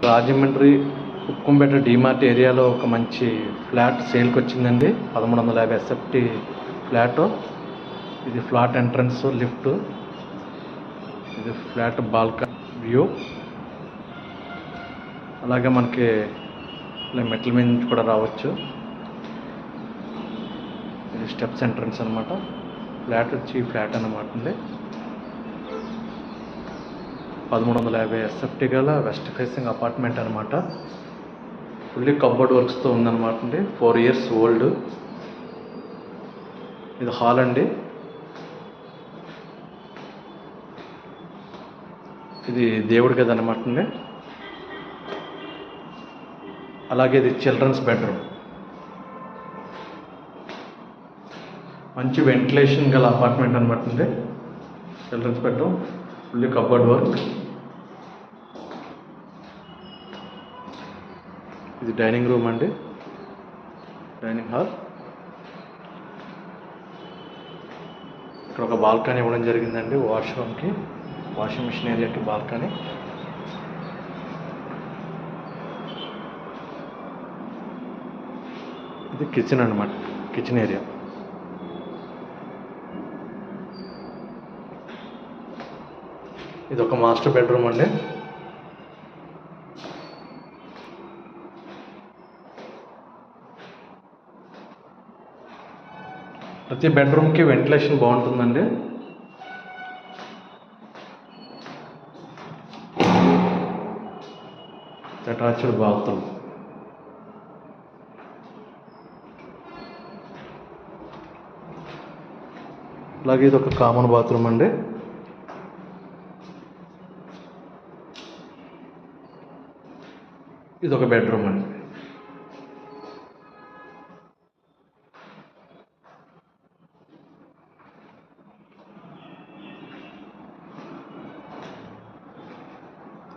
రాజమండ్రి ఉక్కుంపేట డీమార్ట్ ఏరియాలో ఒక మంచి ఫ్లాట్ సేల్కి వచ్చిందండి. 1350 ఎస్ఎఫ్టీ ఫ్లాట్. ఇది ఫ్లాట్ ఎంట్రన్స్ లిఫ్ట్, ఇది ఫ్లాట్ బాల్కనీ వ్యూ. అలాగే మనకి ఇలా మెట్ల మీద నుంచి కూడా రావచ్చు. ఇది స్టెప్స్ ఎంట్రన్స్ అనమాట. ఫ్లాట్ వచ్చి ఫ్లాట్ అనమాట అండి. 1350 ఎస్ఎఫ్టీ గల వెస్ట్ ఫేసింగ్ అపార్ట్మెంట్ అనమాట. ఫుల్లీ కబోర్డ్ వర్క్స్తో ఉందన్నమాట అండి. 4 years ఓల్డ్. ఇది హాల్ అండి. ఇది దేవుడి గది అనమాట అండి. అలాగే ఇది చిల్డ్రన్స్ బెడ్రూమ్. మంచి వెంటిలేషన్ గల అపార్ట్మెంట్ అనమాట అండి. Children's bedroom, fully cupboard work. ఇది డైనింగ్ రూమ్ అండి, డైనింగ్ హాల్. ఇక్కడ ఒక బాల్కనీ ఇవ్వడం జరిగిందండి. వాష్రూమ్కి, వాషింగ్ మిషన్ ఏరియాకి బాల్కనీ. ఇది కిచెన్ అనమాట, కిచెన్ ఏరియా. ఇది ఒక మాస్టర్ బెడ్రూమ్ అండి. ప్రతి బెడ్రూమ్కి వెంటిలేషన్ బాగుంటుందండి. Attached bathroom. అలాగే ఇది ఒక కామన్ బాత్రూమ్ అండి. ఇది ఒక బెడ్రూమ్ అండి.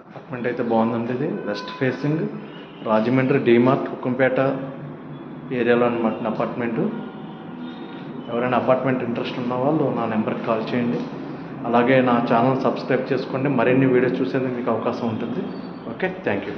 అపార్ట్మెంట్ అయితే బాగుందండి. ఇది వెస్ట్ ఫేసింగ్ రాజమండ్రి డీమార్ట్ ఉక్కంపేట ఏరియాలో అనమాట అపార్ట్మెంటు. ఎవరైనా అపార్ట్మెంట్ ఇంట్రెస్ట్ ఉన్న వాళ్ళు నా నెంబర్కి కాల్ చేయండి. అలాగే నా ఛానల్ సబ్స్క్రైబ్ చేసుకోండి. మరిన్ని వీడియోస్ చూసేందుకు మీకు అవకాశం ఉంటుంది. Okay, thank you.